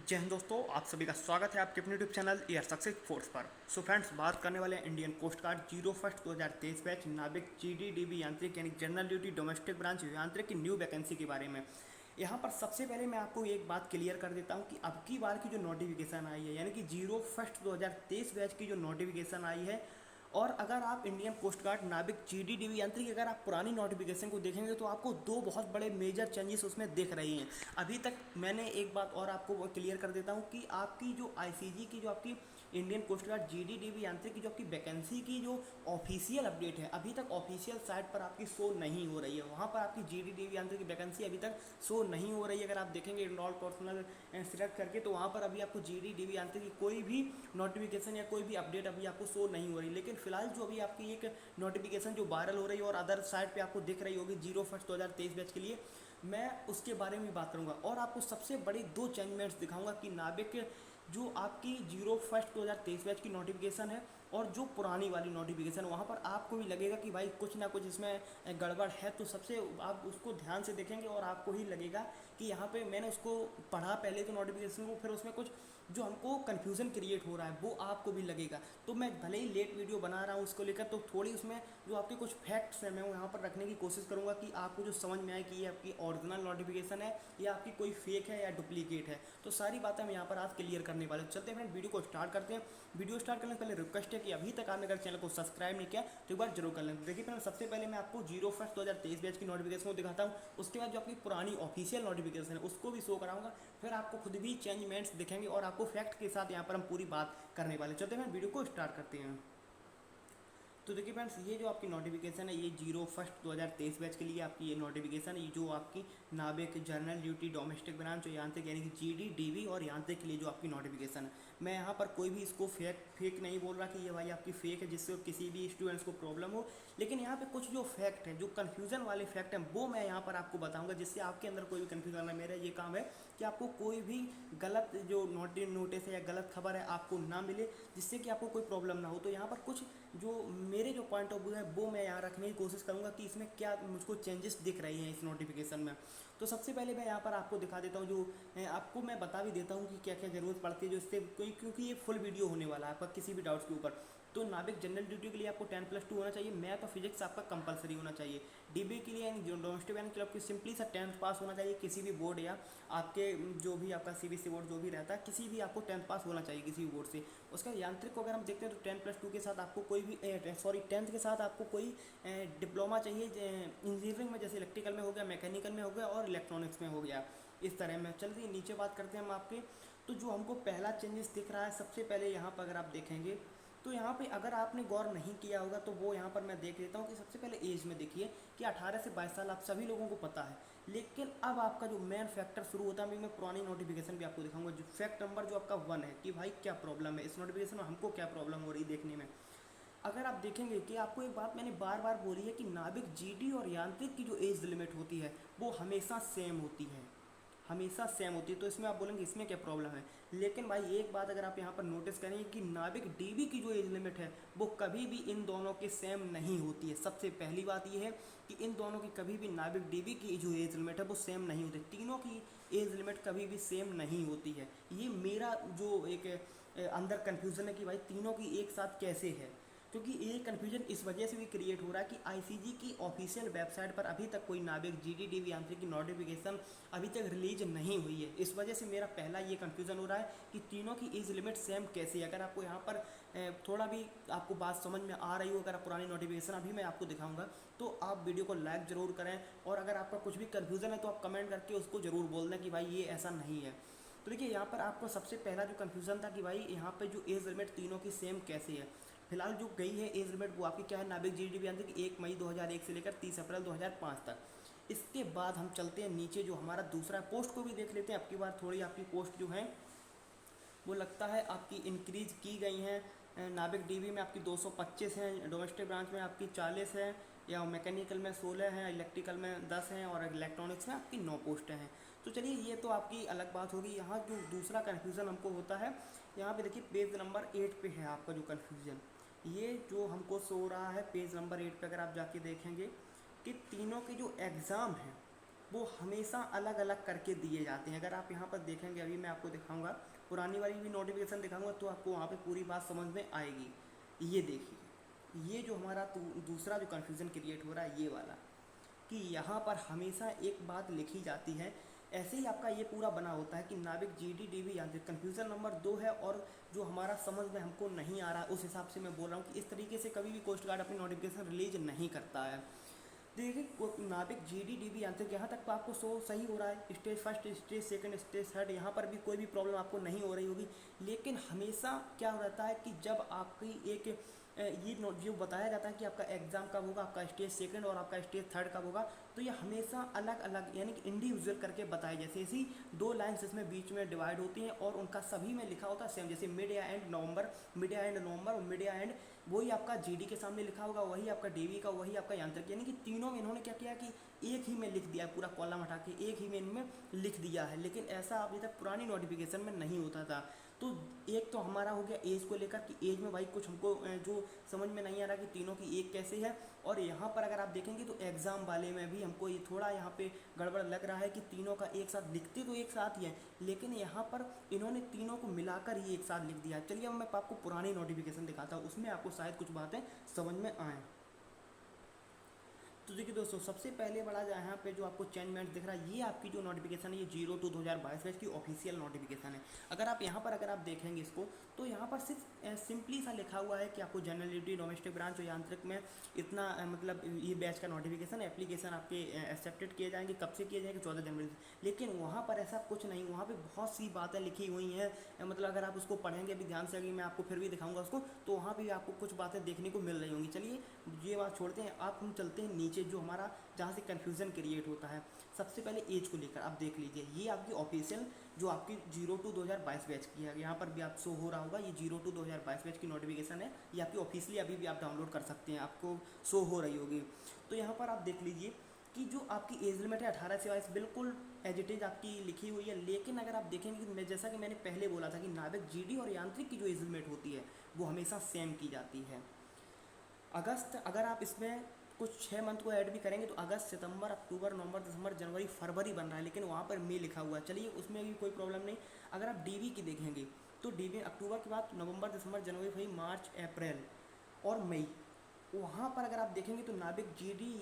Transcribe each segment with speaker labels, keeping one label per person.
Speaker 1: जय हिंद दोस्तों, आप सभी का स्वागत है आपके अपने YouTube channel air success force पर। सो फ्रेंड्स, बात करने वाले हैं इंडियन कोस्ट गार्ड 01 बैच नाविक GDDB यांत्रिक यानी जनरल ड्यूटी डोमेस्टिक ब्रांच यांत्रिक की न्यू वैकेंसी के बारे में। यहाँ पर सबसे पहले मैं आपको एक बात क्लियर कर देता हूँ कि अब की बार की जो नोटिफिकेशन आई है यानी कि 01 बैच की जो नोटिफिकेशन आई है, और अगर आप इंडियन कोस्ट गार्ड नाविक GDDB यांत्रिक अगर आप पुरानी नोटिफिकेशन को देखेंगे तो आपको दो बहुत बड़े मेजर चेंजेस उसमें दिख रही हैं। अभी तक मैंने एक बात और आपको क्लियर कर देता हूँ कि आपकी जो ICG की जो आपकी इंडियन कोस्ट गार्ड GDDB यांत्रिक की जो आपकी वैकेंसी की जो ऑफिशियल अपडेट है, अभी तक ऑफिशियल साइट पर आपकी शो नहीं हो रही है। वहाँ पर आपकी GDDB यांत्रिक की वैकेंसी अभी तक शो नहीं हो रही है। अगर आप देखेंगे इनरोल पर्सनल सिलेक्ट करके तो वहाँ पर अभी आपको GDDB यांत्रिक की कोई भी नोटिफिकेशन या कोई भी अपडेट अभी आपको शो नहीं हो रही। लेकिन फिलहाल जो अभी आपकी एक नोटिफिकेशन जो वायरल हो रही है और अदर साइट पे आपको दिख रही होगी 01 बैच के लिए, मैं उसके बारे में बात करूंगा और आपको सबसे बड़ी दो चेंजमेंट्स दिखाऊंगा कि नाविक जो आपकी 01 बैच की नोटिफिकेशन है और जो पुरानी वाली नोटिफिकेशन वहाँ पर आपको भी लगेगा कि भाई कुछ ना कुछ इसमें गड़बड़ है। तो सबसे आप उसको ध्यान से देखेंगे और आपको ही लगेगा कि यहाँ पे मैंने उसको पढ़ा पहले तो नोटिफिकेशन को, फिर उसमें कुछ जो हमको कन्फ्यूज़न क्रिएट हो रहा है वो आपको भी लगेगा। तो मैं भले ही लेट वीडियो बना रहा हूँ उसको लेकर, तो थोड़ी उसमें जो आपके कुछ फैक्ट्स हैं मैं वो यहाँ पर रखने की कोशिश करूँगा कि आपको जो समझ में आए कि ये आपकी ओरिजिनल नोटिफिकेशन है या आपकी कोई फेक है या डुप्लीकेट है। तो सारी बातें मैं यहाँ पर आज क्लियर करने वाले। चलते हैं फ्रेंड, वीडियो को स्टार्ट करते हैं। वीडियो स्टार्ट करने से पहले रिक्वेस्ट है कि अभी तक आपने अगर चैनल को सब्सक्राइब नहीं किया तो एक बार जरूर कर लें। देखिए फ्रेंड, सबसे पहले मैं आपको 01 बैच की नोटिफिकेशन को दिखाता हूँ, उसके बाद जो आपकी पुरानी ऑफिशियल नोटिफिकेशन है उसको भी शो कराऊंगा, फिर आपको खुद भी चेंजमेंट्स दिखेंगे और आपको फैक्ट के साथ यहाँ पर हम पूरी बात करने वाले। चलते हैं वीडियो को स्टार्ट करते हैं। तो देखिए फ्रेंड्स, ये जो आपकी नोटिफिकेशन है ये 01 बैच के लिए आपकी ये नोटिफिकेशन है, ये जो आपकी नाविक जनरल ड्यूटी डोमेस्टिक ब्रांच और यांत्रिक यानी कि GDDB और यांत्रिक के लिए जो आपकी नोटिफिकेशन है, मैं यहाँ पर कोई भी इसको फेक नहीं बोल रहा कि ये भाई आपकी फेक है जिससे किसी भी स्टूडेंट्स को प्रॉब्लम हो। लेकिन यहाँ पे कुछ जो फैक्ट है, जो कन्फ्यूज़न वाले फैक्ट हैं वो मैं यहाँ पर आपको बताऊँगा जिससे आपके अंदर कोई भी कन्फ्यूज़न ना। मेरा ये काम है कि आपको कोई भी गलत जो नोटिस है या गलत खबर है आपको ना मिले, जिससे कि आपको कोई प्रॉब्लम ना हो। तो यहाँ पर कुछ जो मेरे जो पॉइंट ऑफ व्यू है वो मैं यहाँ रखने की कोशिश करूँगा कि इसमें क्या मुझको चेंजेस दिख रही हैं इस नोटिफिकेशन में। तो सबसे पहले मैं यहाँ पर आपको दिखा देता हूँ, जो आपको मैं बता भी देता हूँ कि क्या क्या ज़रूरत पड़ती है जो इससे कोई, क्योंकि ये फुल वीडियो होने वाला है आपका किसी भी डाउट्स के ऊपर। तो नाविक जनरल ड्यूटी के लिए आपको 10+2 होना चाहिए, मैथ और फिजिक्स आपका कंपलसरी होना चाहिए। डीबी के लिए यानी डोमेस्टिक यानी कि आपकी सिंपली सा 10th पास होना चाहिए किसी भी बोर्ड या आपके जो भी आपका CBSE बोर्ड जो भी रहता है, किसी भी आपको 10th पास होना चाहिए किसी भी बोर्ड से। उसका यांत्रिक को अगर हम देखते हैं तो 10+2 के साथ आपको कोई भी 10th के साथ आपको कोई डिप्लोमा चाहिए इंजीनियरिंग में, जैसे इलेक्ट्रिकल में हो गया, मैकेनिकल में हो गया और इलेक्ट्रॉनिक्स में हो गया। इस तरह में चलिए नीचे बात करते हैं हम आपके। तो जो हमको पहला चेंजेस दिख रहा है, सबसे पहले यहाँ पर अगर आप देखेंगे तो यहाँ पे अगर आपने गौर नहीं किया होगा तो वो यहाँ पर मैं देख लेता हूँ कि सबसे पहले एज में देखिए कि 18 से 22 साल आप सभी लोगों को पता है। लेकिन अब आपका जो मेन फैक्टर शुरू होता है, अभी मैं पुरानी नोटिफिकेशन भी आपको दिखाऊंगा। जो फैक्ट नंबर जो आपका 1 है कि भाई क्या प्रॉब्लम है इस नोटिफिकेशन में, हमको क्या प्रॉब्लम हो रही देखने में। अगर आप देखेंगे कि आपको एक बात मैंने बार बार बोली है कि नाविक GD और यांत्रिक की जो एज लिमिट होती है वो हमेशा सेम होती है, हमेशा सेम होती है। तो इसमें आप बोलेंगे इसमें क्या प्रॉब्लम है, लेकिन भाई एक बात अगर आप यहाँ पर नोटिस करेंगे कि नाविक DB की जो एज लिमिट है वो कभी भी इन दोनों के सेम नहीं होती है। सबसे पहली बात ये है कि इन दोनों की कभी भी नाविक DB की जो एज लिमिट है वो सेम नहीं होती, तीनों की एज लिमिट कभी भी सेम नहीं होती है। ये मेरा जो एक अंदर कन्फ्यूज़न है कि भाई तीनों की एक साथ कैसे है, क्योंकि ये कन्फ्यूजन इस वजह से भी क्रिएट हो रहा है कि ICG की ऑफिशियल वेबसाइट पर अभी तक कोई नाविक GDDB यांत्रिक की नोटिफिकेशन अभी तक रिलीज नहीं हुई है। इस वजह से मेरा पहला ये कन्फ्यूज़न हो रहा है कि तीनों की एज लिमिट सेम कैसे है। अगर आपको यहाँ पर थोड़ा भी आपको बात समझ में आ रही हो, अगर आप पुरानी नोटिफिकेशन अभी मैं आपको दिखाऊंगा तो आप वीडियो को लाइक ज़रूर करें, और अगर आपका कुछ भी कन्फ्यूज़न है तो आप कमेंट करके उसको ज़रूर बोल दें कि भाई ये ऐसा नहीं है। तो देखिए यहाँ पर आपको सबसे पहला जो कन्फ्यूज़न था कि भाई यहाँ पे जो एज लिमिट तीनों की सेम कैसे है, फिलहाल जो गई है एज लिमिट वो आपकी क्या है, नाविक GDDB यांत्रिक 1 मई 2001 से लेकर 30 अप्रैल 2005 तक। इसके बाद हम चलते हैं नीचे, जो हमारा दूसरा पोस्ट को भी देख लेते हैं। आपकी बार थोड़ी आपकी पोस्ट जो है वो लगता है आपकी इंक्रीज की गई हैं। नाविक DB में आपकी 225 हैं, डोमेस्टिक ब्रांच में आपकी 40 है, या मैकेनिकल में 16 हैं, इलेक्ट्रिकल में 10 हैं और इलेक्ट्रॉनिक्स में आपकी 9 पोस्टें हैं। तो चलिए ये तो आपकी अलग बात होगी। यहाँ जो दूसरा कन्फ्यूज़न हमको होता है, यहाँ पे देखिए पेज नंबर 8 पे है आपका जो कन्फ्यूज़न, ये जो हमको शो रहा है पेज नंबर 8 पे अगर आप जाके देखेंगे कि तीनों के जो एग्ज़ाम हैं वो हमेशा अलग अलग करके दिए जाते हैं। अगर आप यहाँ पर देखेंगे, अभी मैं आपको दिखाऊंगा, पुरानी वाली भी नोटिफिकेशन दिखाऊंगा तो आपको वहाँ पे पूरी बात समझ में आएगी। ये देखिए, ये जो हमारा दूसरा जो कन्फ्यूज़न क्रिएट हो रहा है ये वाला, कि यहाँ पर हमेशा एक बात लिखी जाती है, ऐसे ही आपका ये पूरा बना होता है कि नाविक GD DB यांत्रिक, कन्फ्यूज़न नंबर 2 है, और जो हमारा समझ में हमको नहीं आ रहा उस हिसाब से मैं बोल रहा हूँ कि इस तरीके से कभी भी कोस्ट गार्ड अपनी नोटिफिकेशन रिलीज नहीं करता है। देखिए नाविक GD DB यांत्रिक यहाँ तक तो आपको शो सही हो रहा है, stage first, stage second, stage third, यहाँ पर भी कोई भी प्रॉब्लम आपको नहीं हो रही होगी। लेकिन हमेशा क्या रहता है कि जब आपकी एक ये जो बताया जाता है कि आपका एग्ज़ाम कब होगा, आपका स्टेज सेकंड और आपका स्टेज थर्ड कब होगा, तो ये हमेशा अलग अलग यानी कि इंडिविजुअल करके बताए, जैसे इसी 2 लाइन्स इसमें बीच में डिवाइड होती हैं और उनका सभी में लिखा होता है सेम, जैसे मिड या एंड नवंबर, मिड या एंड नवंबर और मिड या एंड, वही आपका GD के सामने लिखा होगा, वही आपका DB का, वही आपका यांत्रिक, यानी कि तीनों में इन्होंने क्या किया कि एक ही में लिख दिया, पूरा कॉलम हटा के एक ही में इनमें लिख दिया है। लेकिन ऐसा अभी तक पुरानी नोटिफिकेशन में नहीं होता था। तो एक तो हमारा हो गया एज को लेकर कि एज में भाई कुछ हमको जो समझ में नहीं आ रहा कि तीनों की एक कैसे है। और यहाँ पर अगर आप देखेंगे तो एग्ज़ाम वाले में भी हमको ये थोड़ा यहाँ पे गड़बड़ लग रहा है कि तीनों का एक साथ लिखते तो एक साथ ही है, लेकिन यहाँ पर इन्होंने तीनों को मिलाकर ही एक साथ लिख दिया है। चलिए अब मैं आपको पुरानी नोटिफिकेशन दिखाता हूँ, उसमें आपको शायद कुछ बातें समझ में आएँ। तो देखिए दोस्तों, सबसे पहले बड़ा यहाँ पे जो आपको चेंजमेंट दिख रहा है, ये आपकी जो नोटिफिकेशन है ये 02/2022 बैच की ऑफिशियल नोटिफिकेशन है। अगर आप यहाँ पर अगर आप देखेंगे इसको, तो यहाँ पर सिर्फ सिंपली सा लिखा हुआ है कि आपको जनरल ड्यूटी, डोमेस्टिक ब्रांच और यांत्रिक में इतना मतलब ये बैच का नोटिफिकेशन, एप्लीकेशन आपके एक्सेप्टेड किए जाएंगे, कब से किए जाएंगे, 14 जनवरी से। लेकिन वहाँ पर ऐसा कुछ नहीं, वहाँ पर बहुत सी बातें लिखी हुई हैं, मतलब अगर आप उसको पढ़ेंगे अभी ध्यान से, अगर मैं आपको फिर भी दिखाऊंगा उसको, तो वहाँ भी आपको कुछ बातें देखने को मिल रही होंगी। चलिए ये बात छोड़ते हैं, आप हम चलते हैं नीचे, जो हमारा जहाँ से कन्फ्यूज़न क्रिएट होता है। सबसे पहले एज को लेकर आप देख लीजिए, ये आपकी ऑफिशियल जो आपकी 02/2022 बैच की है, यहाँ पर भी आप शो हो रहा होगा, ये 02/2022 बैच की नोटिफिकेशन है, ये आपकी ऑफिशियली अभी भी आप डाउनलोड कर सकते हैं, आपको शो हो रही होगी। तो यहाँ पर आप देख लीजिए कि जो आपकी एज लिमिट है 18 से 22 बिल्कुल एज इट इज़ आपकी लिखी हुई है। लेकिन अगर आप देखेंगे कि मैं जैसा कि मैंने पहले बोला था कि नाविक GD और यांत्रिक की जो एज लिमिट होती है वो हमेशा सेम की जाती है। अगस्त, अगर आप इसमें कुछ 6 मंथ को ऐड भी करेंगे तो अगस्त, सितंबर, अक्टूबर, नवंबर, दिसंबर, जनवरी, फरवरी बन रहा है, लेकिन वहाँ पर मई लिखा हुआ है। चलिए उसमें भी कोई प्रॉब्लम नहीं। अगर आप DB की देखेंगे तो DB अक्टूबर के बाद नवंबर, दिसंबर, जनवरी, फरवरी, मार्च, अप्रैल और मई, वहाँ पर अगर आप देखेंगे तो नाविक GD,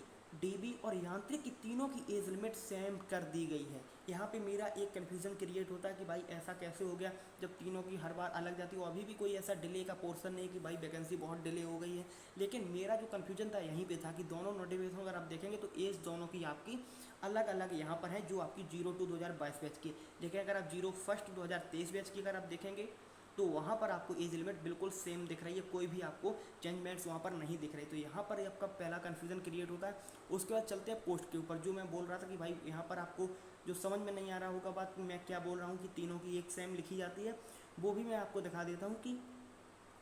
Speaker 1: DB और यांत्रिक की तीनों की एज लिमिट सेम कर दी गई है। यहाँ पे मेरा एक कन्फ्यूज़न क्रिएट होता है कि भाई ऐसा कैसे हो गया जब तीनों की हर बार अलग जाती है, और अभी भी कोई ऐसा डिले का पोर्शन नहीं कि भाई वैकेंसी बहुत डिले हो गई है। लेकिन मेरा जो कन्फ्यूजन था यहीं पे था कि दोनों नोटिफिकेशन अगर आप देखेंगे तो एज दोनों की आपकी अलग अलग यहाँ पर है, जो आपकी 02/2022 बैच की। लेकिन अगर आप 01/1/2023 बैच की अगर आप देखेंगे तो वहाँ पर आपको एज लिमिट बिल्कुल सेम दिख रही है, कोई भी आपको चेंजमेंट्स वहाँ पर नहीं दिख रही। तो यहाँ पर आपका पहला कन्फ्यूजन क्रिएट होता है। उसके बाद चलते हैं पोस्ट के ऊपर, जो मैं बोल रहा था कि भाई यहाँ पर आपको जो समझ में नहीं आ रहा होगा बात मैं क्या बोल रहा हूँ कि तीनों की एक सेम लिखी जाती है, वो भी मैं आपको दिखा देता हूँ कि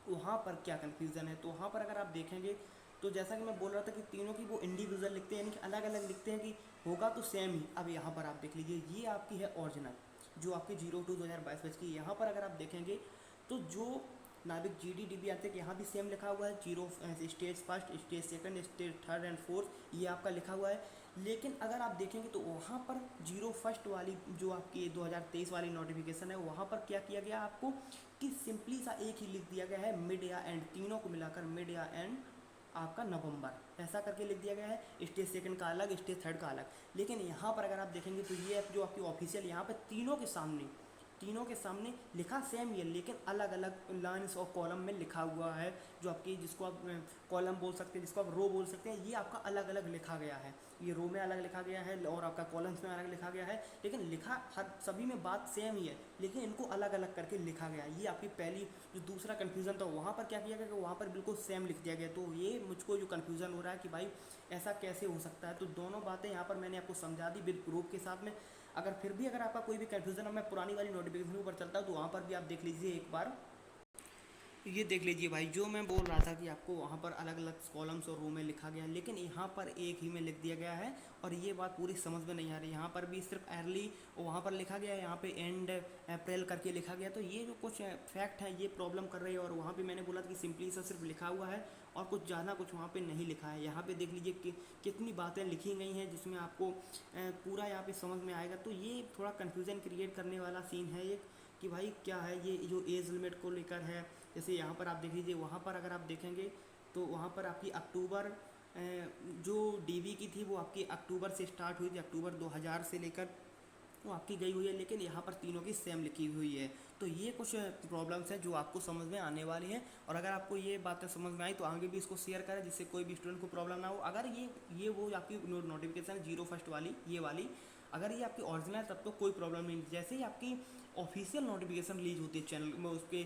Speaker 1: वहाँ पर क्या कन्फ्यूज़न है। तो वहाँ पर अगर आप देखेंगे तो जैसा कि मैं बोल रहा था कि तीनों की वो इंडिविजुअल लिखते हैं, यानी कि अलग अलग लिखते हैं कि होगा तो सेम ही। अब यहाँ पर आप देख लीजिए, ये आपकी है ओरिजिनल जो आपकी 02/2022 बैच की। यहाँ पर अगर आप देखेंगे तो जो नाविक GD DB आते हैं यहाँ भी सेम लिखा हुआ है, stage first, stage second, stage third and fourth, ये आपका लिखा हुआ है। लेकिन अगर आप देखेंगे तो वहाँ पर 01 वाली जो आपकी 2023 वाली नोटिफिकेशन है, वहाँ पर क्या किया गया आपको कि सिंपली सा एक ही लिख दिया गया है, मिड या एंड, तीनों को मिलाकर मिड या एंड आपका नवंबर, ऐसा करके लिख दिया गया है। स्टेज सेकंड का अलग, स्टेज थर्ड का अलग। लेकिन यहाँ पर अगर आप देखेंगे तो ये जो आपकी ऑफिशियल यहाँ पर तीनों के सामने लिखा सेम ही है, लेकिन अलग अलग लाइन्स और कॉलम में लिखा हुआ है, जो आपकी जिसको आप कॉलम बोल सकते हैं, जिसको आप रो बोल सकते हैं, ये आपका अलग अलग लिखा गया है। ये रो में अलग लिखा गया है और आपका कॉलम्स में अलग लिखा गया है, लेकिन लिखा हर सभी में बात सेम ही है, लेकिन इनको अलग अलग करके लिखा गया है। ये आपकी पहली जो दूसरा कन्फ्यूज़न था, वहाँ पर क्या किया गया कि वहाँ पर बिल्कुल सेम लिख दिया गया। तो ये मुझको जो कन्फ्यूज़न हो रहा है कि भाई ऐसा कैसे हो सकता है, तो दोनों बातें यहाँ पर मैंने आपको समझा दी बिल प्रूफ के साथ में। अगर फिर भी अगर आपका कोई भी कन्फ्यूज़न है, मैं पुरानी वाली नोटिफिकेशन पर चलता हूँ तो वहाँ पर भी आप देख लीजिए एक बार। ये देख लीजिए भाई, जो मैं बोल रहा था कि आपको वहाँ पर अलग अलग कॉलम्स और रो में लिखा गया है, लेकिन यहाँ पर एक ही में लिख दिया गया है और ये बात पूरी समझ में नहीं आ रही। यहाँ पर भी सिर्फ अर्ली वहाँ पर लिखा गया है, यहाँ पे एंड अप्रैल करके लिखा गया। तो ये जो कुछ फैक्ट है ये प्रॉब्लम कर रही है। और वहाँ पे मैंने बोला था कि सिंपली सा सिर्फ लिखा हुआ है और कुछ ज़्यादा कुछ वहाँ पे नहीं लिखा है। यहाँ पे देख लीजिए कि कितनी बातें लिखी गई हैं जिसमें आपको पूरा यहाँ पे समझ में आएगा। तो ये थोड़ा कन्फ्यूज़न क्रिएट करने वाला सीन है एक, कि भाई क्या है ये जो एज लिमिट को लेकर है। जैसे यहाँ पर आप देख लीजिए, वहाँ पर अगर आप देखेंगे तो वहाँ पर आपकी अक्टूबर जो डीवी की थी वो आपकी अक्टूबर से स्टार्ट हुई थी, अक्टूबर 2000 से लेकर वो आपकी गई हुई है, लेकिन यहाँ पर तीनों की सेम लिखी हुई है। तो ये कुछ प्रॉब्लम्स हैं जो आपको समझ में आने वाली हैं। और अगर आपको ये बातें समझ में आई तो आगे भी इसको शेयर करें जिससे कोई भी स्टूडेंट को प्रॉब्लम ना हो। अगर ये वो आपकी नोटिफिकेशन जीरो फर्स्ट वाली ये वाली अगर ये आपकी ओरिजिनल है तब तो कोई प्रॉब्लम नहीं। जैसे ही आपकी ऑफिशियल नोटिफिकेशन रिलीज होती है चैनल में, उसके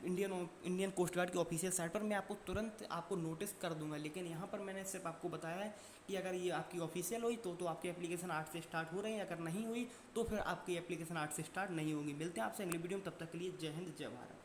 Speaker 1: इंडियन कोस्ट गार्ड की ऑफिशियल साइट पर, मैं आपको तुरंत आपको नोटिस कर दूंगा। लेकिन यहाँ पर मैंने सिर्फ आपको बताया है कि अगर ये आपकी ऑफिशियल हुई तो आपकी एप्लीकेशन 8 से स्टार्ट हो रही है, अगर नहीं हुई तो फिर आपकी एप्लीकेशन 8 से स्टार्ट नहीं होगी। मिलते हैं आपसे अगली वीडियो में, तब तक के लिए जय हिंद जय भारत।